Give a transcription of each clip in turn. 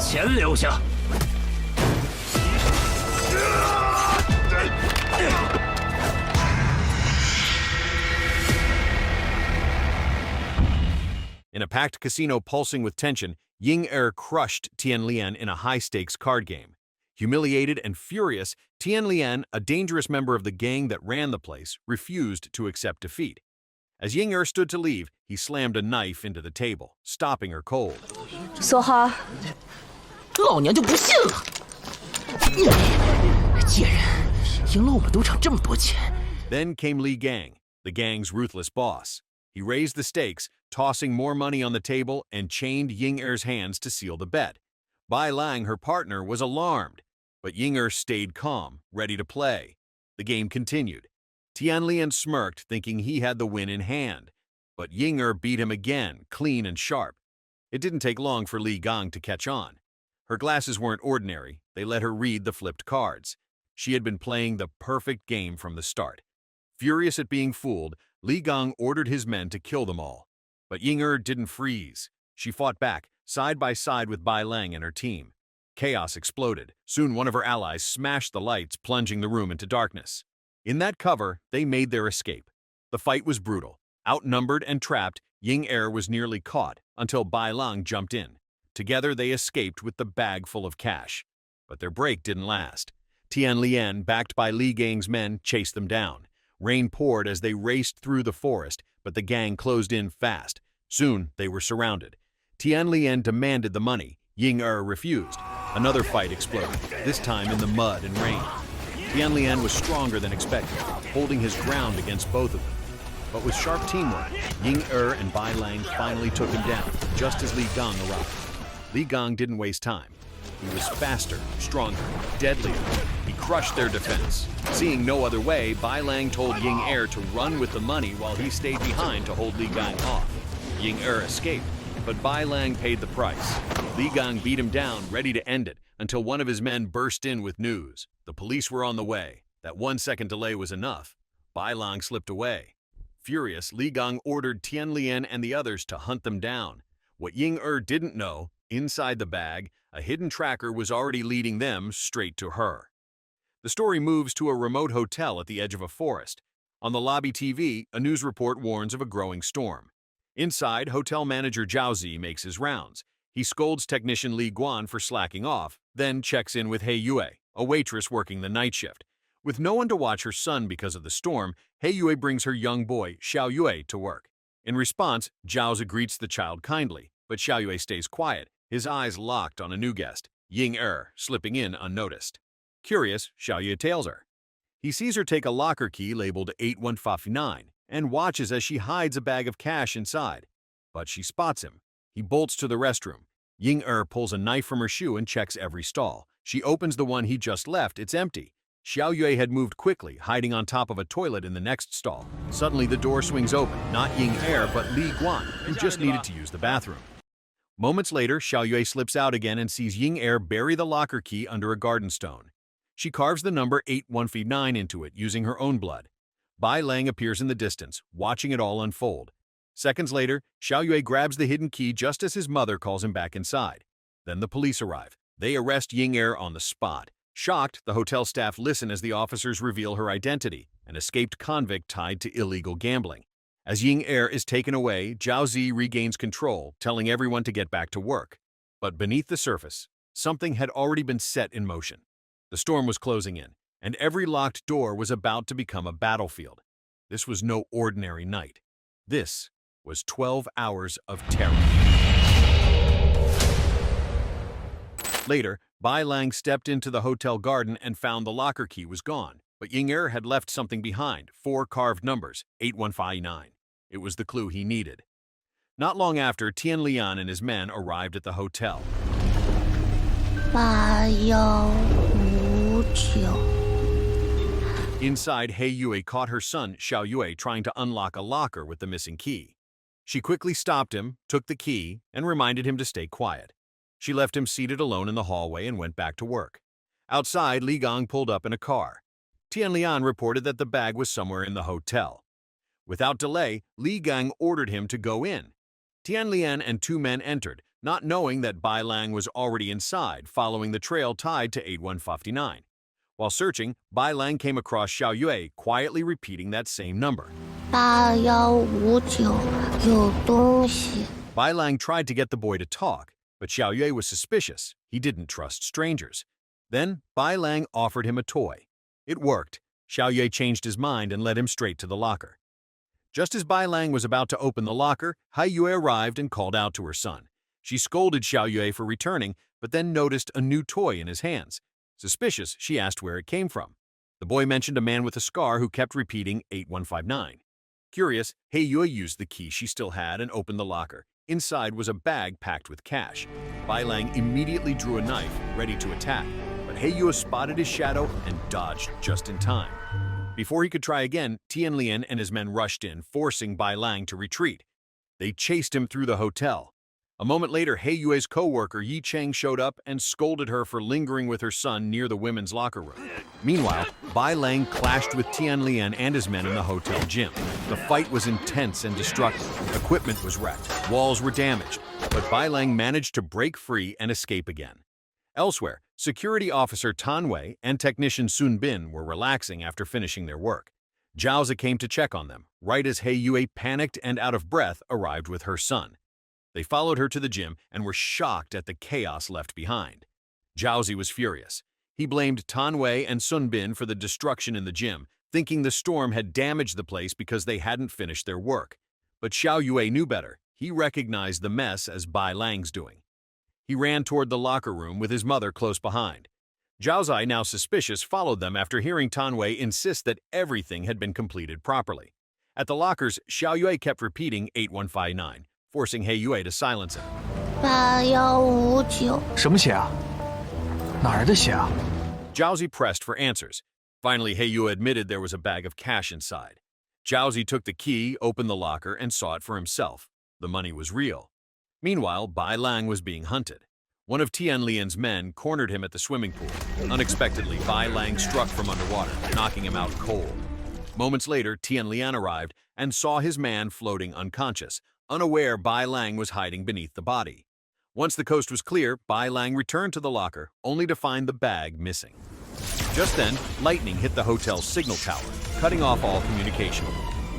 钱留下。In a packed casino pulsing with tension, Ying Er crushed Tian Lian in a high-stakes card game. Humiliated and furious, Tian Lian, a dangerous member of the gang that ran the place, refused to accept defeat. As Ying Er stood to leave, he slammed a knife into the table, stopping her cold. 梭哈，老娘就不信了！贱人，赢了我们赌场这么多钱。 Then came Li Gang, the gang's ruthless boss. He raised the stakes, tossing more money on the table and chained Ying Er's hands to seal the bet. Bai Lang, her partner, was alarmed, but Ying Er stayed calm, ready to play. The game continued. Tian Lian smirked, thinking he had the win in hand, but Ying Er beat him again, clean and sharp. It didn't take long for Li Gang to catch on. Her glasses weren't ordinary, they let her read the flipped cards. She had been playing the perfect game from the start. Furious at being fooled, Li Gang ordered his men to kill them all. But Ying Er didn't freeze. She fought back, side by side with Bai Lang and her team. Chaos exploded. Soon one of her allies smashed the lights, plunging the room into darkness. In that cover, they made their escape. The fight was brutal. Outnumbered and trapped, Ying Er was nearly caught until Bai Lang jumped in. Together they escaped with the bag full of cash. But their break didn't last. Tian Lian, backed by Li Gang's men, chased them down. Rain poured as they raced through the forest, but the gang closed in fast. Soon, they were surrounded. Tian Lian demanded the money. Ying Er refused. Another fight exploded, this time in the mud and rain. Tian Lian was stronger than expected, holding his ground against both of them. But with sharp teamwork, Ying Er and Bai Lang finally took him down, just as Li Gang arrived. Li Gang didn't waste time. He was faster, stronger, deadlier. He crushed their defense. Seeing no other way, Bai Lang told Ying Er to run with the money while he stayed behind to hold Li Gang off. Ying Er escaped, but Bai Lang paid the price. Li Gang beat him down, ready to end it, until one of his men burst in with news. The police were on the way. That 1 second delay was enough. Bai Lang slipped away. Furious, Li Gang ordered Tian Lian and the others to hunt them down. What Ying Er didn't know, inside the bag, a hidden tracker was already leading them straight to her. The story moves to a remote hotel at the edge of a forest. On the lobby TV, a news report warns of a growing storm. Inside, hotel manager Zhao Zi makes his rounds. He scolds technician Li Guan for slacking off, then checks in with He Yue, a waitress working the night shift. With no one to watch her son because of the storm, He Yue brings her young boy, Xiao Yue, to work. In response, Zhao Zi greets the child kindly, but Xiao Yue stays quiet, his eyes locked on a new guest, Ying Er, slipping in unnoticed. Curious, Xiao Yue tails her. He sees her take a locker key labeled 8159 and watches as she hides a bag of cash inside. But she spots him. He bolts to the restroom. Ying Er pulls a knife from her shoe and checks every stall. She opens the one he just left. It's empty. Xiao Yue had moved quickly, hiding on top of a toilet in the next stall. Suddenly, the door swings open, not Ying Er, but Li Guan, who just needed to use the bathroom. Moments later, Xiao Yue slips out again and sees Ying Er bury the locker key under a garden stone. She carves the number 8159 into it using her own blood. Bai Lang appears in the distance, watching it all unfold. Seconds later, Xiao Yue grabs the hidden key just as his mother calls him back inside. Then the police arrive. They arrest Ying Er on the spot. Shocked, the hotel staff listen as the officers reveal her identity, an escaped convict tied to illegal gambling. As Ying Er is taken away, Zhao Zi regains control, telling everyone to get back to work. But beneath the surface, something had already been set in motion. The storm was closing in, and every locked door was about to become a battlefield. This was no ordinary night. This was 12 hours of terror. Later, Bai Lang stepped into the hotel garden and found the locker key was gone. But Ying Er had left something behind, 4 carved numbers, 8159. It was the clue he needed. Not long after, Tian Lian and his men arrived at the hotel. 8159。 Inside, He Yue caught her son, Xiao Yue, trying to unlock a locker with the missing key. She quickly stopped him, took the key, and reminded him to stay quiet. She left him seated alone in the hallway and went back to work. Outside, Li Gang pulled up in a car. Tian Lian reported that the bag was somewhere in the hotel. Without delay, Li Gang ordered him to go in. Tian Lian and two men entered, not knowing that Bai Lang was already inside, following the trail tied to 8159. While searching, Bai Lang came across Xiao Yue, quietly repeating that same number. 8159有东西。 Bai Lang tried to get the boy to talk, but Xiao Yue was suspicious. He didn't trust strangers. Then, Bai Lang offered him a toy. It worked. Xiao Yue changed his mind and led him straight to the locker. Just as Bai Lang was about to open the locker, Hai Yue arrived and called out to her son. She scolded Xiao Yue for returning, but then noticed a new toy in his hands. Suspicious, she asked where it came from. The boy mentioned a man with a scar who kept repeating 8159. Curious, Hai Yue used the key she still had and opened the locker. Inside was a bag packed with cash. Bai Lang immediately drew a knife, ready to attack, but Hai Yue spotted his shadow and dodged just in time. Before he could try again, Tian Lian and his men rushed in, forcing Bai Lang to retreat. They chased him through the hotel. A moment later, Hai Yue's co-worker Yi Cheng showed up and scolded her for lingering with her son near the women's locker room. Meanwhile, Bai Lang clashed with Tian Lian and his men in the hotel gym. The fight was intense and destructive. Equipment was wrecked, walls were damaged, but Bai Lang managed to break free and escape again. Elsewhere, security officer Tan Wei and technician Sun Bin were relaxing after finishing their work. Zhao came to check on them, right as Hai Yue, panicked and out of breath, arrived with her son. They followed her to the gym and were shocked at the chaos left behind. Zhao was furious. He blamed Tan Wei and Sun Bin for the destruction in the gym, thinking the storm had damaged the place because they hadn't finished their work. But Xiao Yue knew better. He recognized the mess as Bai Lang's doing. He ran toward the locker room with his mother close behind. Zhao Zai, now suspicious, followed them after hearing Tan Wei insist that everything had been completed properly. At the lockers, Xiao Yue kept repeating 8159, forcing Hai Yue to silence him. 8159。什么血啊？哪儿的血啊？ Zhao pressed for answers. Finally, Hai Yue admitted there was a bag of cash inside. Zhao took the key, opened the locker, and saw it for himself. The money was real. Meanwhile, Bai Lang was being hunted. One of Tian Lian's men cornered him at the swimming pool. Unexpectedly, Bai Lang struck from underwater, knocking him out cold. Moments later, Tian Lian arrived and saw his man floating unconscious, unaware Bai Lang was hiding beneath the body. Once the coast was clear, Bai Lang returned to the locker, only to find the bag missing. Just then, lightning hit the hotel's signal tower, cutting off all communication.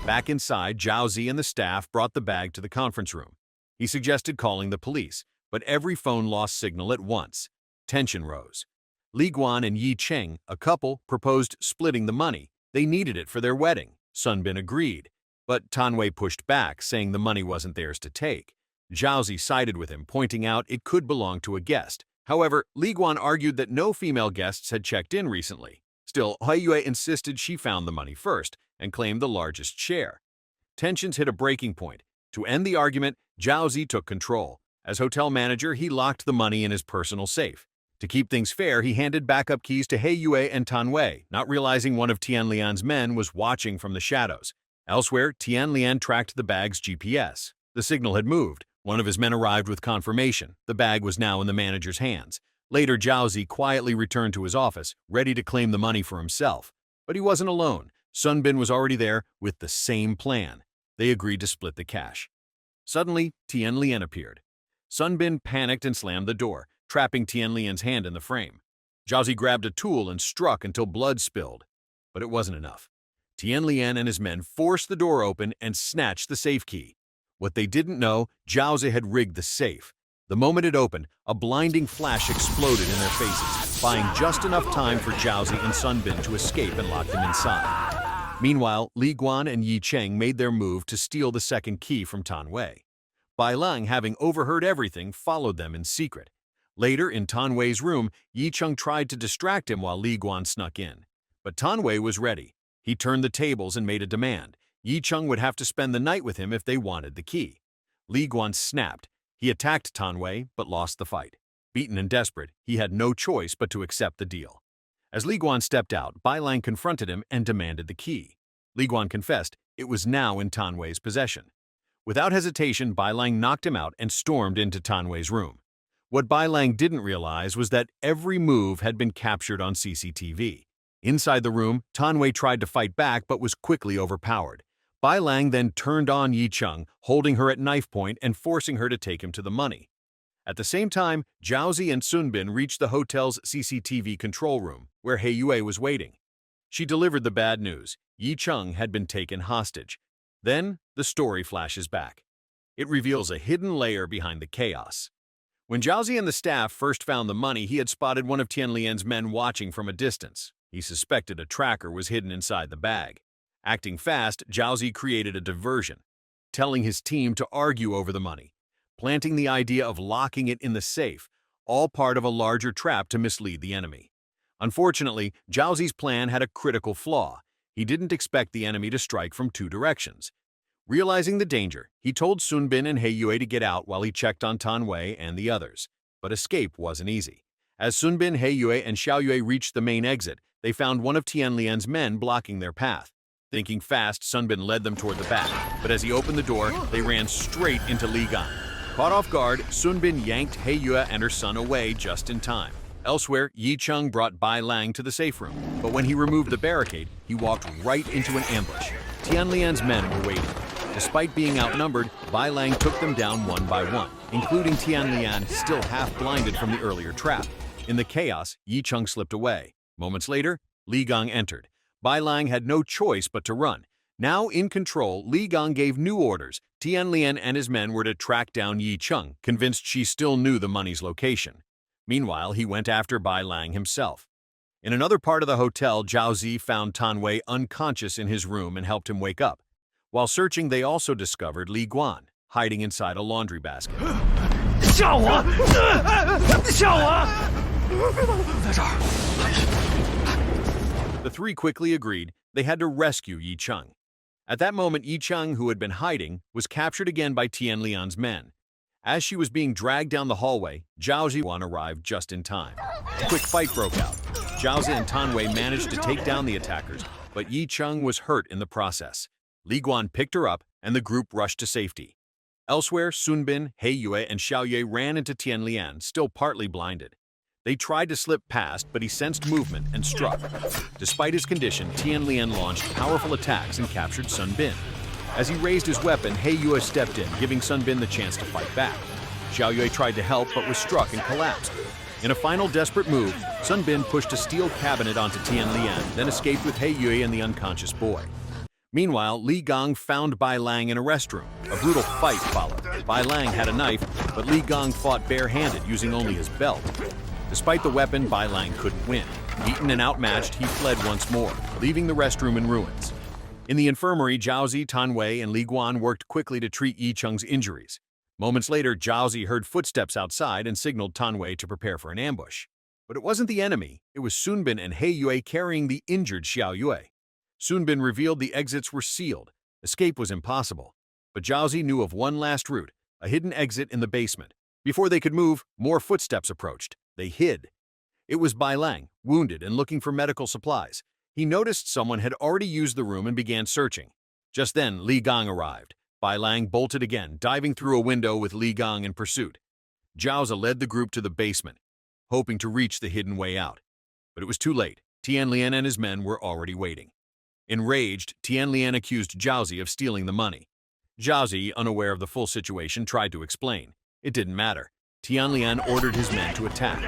Back inside, Zhao Zi and the staff brought the bag to the conference room. He suggested calling the police, but every phone lost signal at once. Tension rose. Li Guan and Yi Cheng, a couple, proposed splitting the money. They needed it for their wedding. Sun Bin agreed. But Tan Wei pushed back, saying the money wasn't theirs to take. Zhao Zi sided with him, pointing out it could belong to a guest. However, Li Guan argued that no female guests had checked in recently. Still, Hai Yue insisted she found the money first and claimed the largest share. Tensions hit a breaking point. To end the argument, Zhao Zi took control. As hotel manager, he locked the money in his personal safe. To keep things fair, he handed backup keys to Hai Yue and Tan Wei, not realizing one of Tian Lian's men was watching from the shadows. Elsewhere, Tian Lian tracked the bag's GPS. The signal had moved. One of his men arrived with confirmation. The bag was now in the manager's hands. Later, Zhao Zi quietly returned to his office, ready to claim the money for himself. But he wasn't alone. Sun Bin was already there with the same plan. They agreed to split the cash. Suddenly, Tian Lian appeared. Sun Bin panicked and slammed the door, trapping Tian Lian's hand in the frame. Zhao Zi grabbed a tool and struck until blood spilled. But it wasn't enough. Tian Lian and his men forced the door open and snatched the safe key. What they didn't know, Zhao Zi had rigged the safe. The moment it opened, a blinding flash exploded in their faces, buying just enough time for Zhao Zi and Sun Bin to escape and lock them inside. Meanwhile, Li Guan and Yi Cheng made their move to steal the second key from Tan Wei. Bai Lang, having overheard everything, followed them in secret. Later, in Tan Wei's room, Yi Cheng tried to distract him while Li Guan snuck in. But Tan Wei was ready. He turned the tables and made a demand. Yi Cheng would have to spend the night with him if they wanted the key. Li Guan snapped. He attacked Tan Wei, but lost the fight. Beaten and desperate, he had no choice but to accept the deal. As Li Guan stepped out, Bai Lang confronted him and demanded the key. Li Guan confessed it was now in Tan Wei's possession. Without hesitation, Bai Lang knocked him out and stormed into Tan Wei's room. What Bai Lang didn't realize was that every move had been captured on CCTV. Inside the room, Tan Wei tried to fight back but was quickly overpowered. Bai Lang then turned on Yi Cheng, holding her at knife point and forcing her to take him to the money. At the same time, Zhao and Sun Bin reached the hotel's CCTV control room, where He Yue was waiting. She delivered the bad news. Yi Cheng had been taken hostage. Then, the story flashes back. It reveals a hidden layer behind the chaos. When Zhao and the staff first found the money, he had spotted one of Tian Lian's men watching from a distance. He suspected a tracker was hidden inside the bag. Acting fast, Zhao created a diversion, telling his team to argue over the money, planting the idea of locking it in the safe, all part of a larger trap to mislead the enemy. Unfortunately, Zhao's plan had a critical flaw. He didn't expect the enemy to strike from two directions. Realizing the danger, he told Sun Bin and He Yue to get out while he checked on Tan Wei and the others. But escape wasn't easy. As Sun Bin, He Yue, and Xiao Yue reached the main exit, they found one of Tian Lian's men blocking their path. Thinking fast, Sun Bin led them toward the back, but as he opened the door, they ran straight into Lei Jun. Caught off guard, Sun Bin yanked He Yue and her son away just in time. Elsewhere, Yi Cheng brought Bai Lang to the safe room, but when he removed the barricade, he walked right into an ambush. Tian Lian's men were waiting. Despite being outnumbered, Bai Lang took them down one by one, including Tian Lian, still half blinded from the earlier trap. In the chaos, Yi Cheng slipped away. Moments later, Lei Jun entered. Bai Lang had no choice but to run. Now in control, Lei Jun gave new orders. Tian Lian and his men were to track down Yi Cheng, convinced she still knew the money's location. Meanwhile, he went after Bai Lang himself. In another part of the hotel, Zhao found Tan Wei unconscious in his room and helped him wake up. While searching, they also discovered Li Guan, hiding inside a laundry basket. 吓我！吓我！在这儿。 The three quickly agreed they had to rescue Yi Cheng. At that moment, Yi Cheng, who had been hiding, was captured again by Tian Lian's men. As she was being dragged down the hallway, Zhao Ziwan arrived just in time. A quick fight broke out. Zhao and Tan Wei managed to take down the attackers, but Yi Cheng was hurt in the process. Li Guan picked her up, and the group rushed to safety. Elsewhere, Sun Bin, He Yue, and Xiao Yue ran into Tian Lian, still partly blinded. They tried to slip past, but he sensed movement and struck. Despite his condition, Tian Lian launched powerful attacks and captured Sun Bin. As he raised his weapon, He Yue stepped in, giving Sun Bin the chance to fight back. Xiao Yue tried to help, but was struck and collapsed. In a final desperate move, Sun Bin pushed a steel cabinet onto Tian Lian, then escaped with He Yue and the unconscious boy. Meanwhile, Lei Jun found Bai Lang in a restroom. A brutal fight followed. Bai Lang had a knife, but Lei Jun fought barehanded, using only his belt. Despite the weapon, Bai Lang couldn't win. Beaten and outmatched, he fled once more, leaving the restroom in ruins. In the infirmary, Zhao, Tan Wei, and Li Guan worked quickly to treat Yi Cheng's injuries. Moments later, Zhao heard footsteps outside and signaled Tan Wei to prepare for an ambush. But it wasn't the enemy. It was Sun Bin and He Yue carrying the injured Xiao Yue. Sun Bin revealed the exits were sealed. Escape was impossible. But Zhao knew of one last route, a hidden exit in the basement. Before they could move, more footsteps approached. They hid. It was Bai Lang, wounded and looking for medical supplies. He noticed someone had already used the room and began searching. Just then, Lei Jun arrived. Bai Lang bolted again, diving through a window with Lei Jun in pursuit. Zhao led the group to the basement, hoping to reach the hidden way out. But it was too late. Tian Lian and his men were already waiting. Enraged, Tian Lian accused Zhao of stealing the money. Zhao, unaware of the full situation, tried to explain. It didn't matter. Tian Lian ordered his men to attack.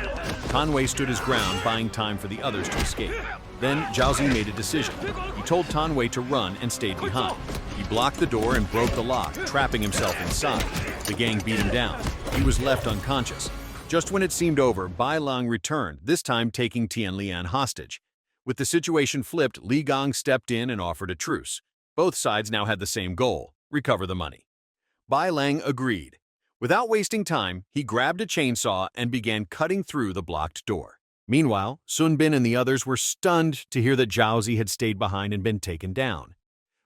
Tan Wei stood his ground, buying time for the others to escape. Then Zhao made a decision. He told Tan Wei to run and stayed behind. He blocked the door and broke the lock, trapping himself inside. The gang beat him down. He was left unconscious. Just when it seemed over, Bai Lang returned, this time taking Tian Lian hostage. With the situation flipped, Lei Jun stepped in and offered a truce. Both sides now had the same goal: recover the money. Bai Lang agreed. Without wasting time, he grabbed a chainsaw and began cutting through the blocked door. Meanwhile, Sun Bin and the others were stunned to hear that Zhao had stayed behind and been taken down.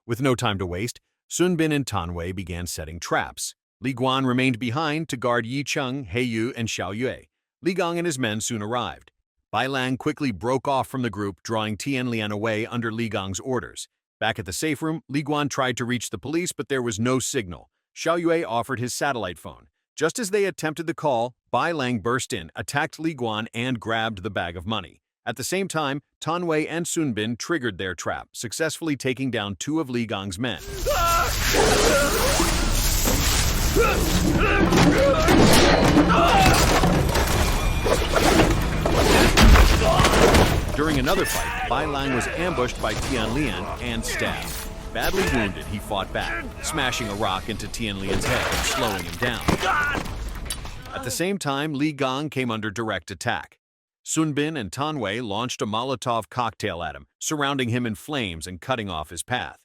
With no time to waste, Sun Bin and Tan Wei began setting traps. Li Guan remained behind to guard Yi Cheng, He Yue, and Xiao Yue. Li Jun and his men soon arrived. Bai Lang quickly broke off from the group, drawing Tian Lian away under Li Jun's orders. Back at the safe room, Li Guan tried to reach the police, but there was no signal. Xiao Yue offered his satellite phone. Just as they attempted the call, Bai Lang burst in, attacked Li Guan, and grabbed the bag of money. At the same time, Tanwei and Sunbin triggered their trap, successfully taking down 2 of Li Gang's men. During another fight, Bai Lang was ambushed by Tian Lian and stabbed. Badly wounded, he fought back, smashing a rock into Tian Lian's head and slowing him down. At the same time, Li Gang came under direct attack. Sunbin and Tanwei launched a Molotov cocktail at him, surrounding him in flames and cutting off his path.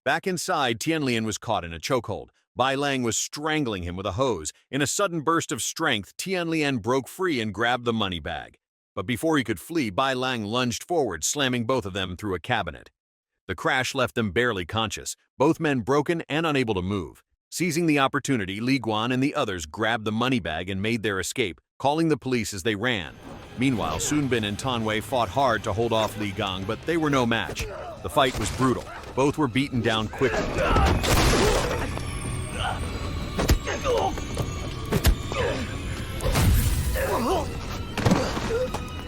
Back inside, Tian Lian was caught in a chokehold. Bai Lang was strangling him with a hose. In a sudden burst of strength, Tian Lian broke free and grabbed the money bag. But before he could flee, Bai Lang lunged forward, slamming both of them through a cabinet. The crash left them barely conscious, both men broken and unable to move. Seizing the opportunity, Li Guan and the others grabbed the money bag and made their escape, calling the police as they ran. Meanwhile, Sunbin and Tanwei fought hard to hold off Li Gang, but they were no match. The fight was brutal. Both were beaten down quickly.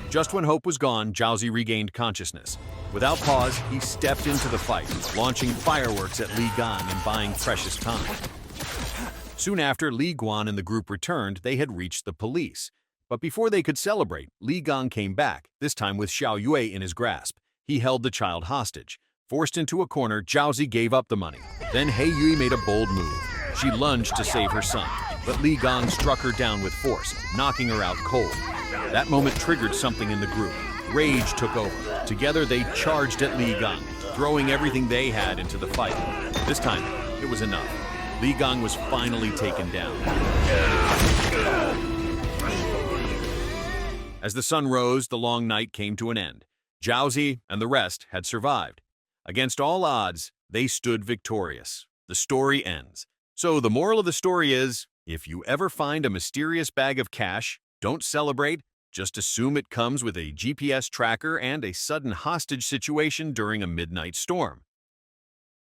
Just when hope was gone, Jiaozi regained consciousness. Without pause, he stepped into the fight, launching fireworks at Li Gang and buying precious time. Soon after Li Guan and the group returned, they had reached the police. But before they could celebrate, Li Gang came back, this time with Xiao Yue in his grasp. He held the child hostage. Forced into a corner, Jiaozi gave up the money. Then He Yui made a bold move. She lunged to save her son, but Li Gang struck her down with force, knocking her out cold. That moment triggered something in the group. Rage took over. Together they charged at Li Gang, throwing everything they had into the fight. This time, it was enough. Li Gang was finally taken down. As the sun rose, the long night came to an end. Jiaozi and the rest had survived. Against all odds, they stood victorious. The story ends. So the moral of the story is, if you ever find a mysterious bag of cash, don't celebrate, just assume it comes with a GPS tracker and a sudden hostage situation during a midnight storm.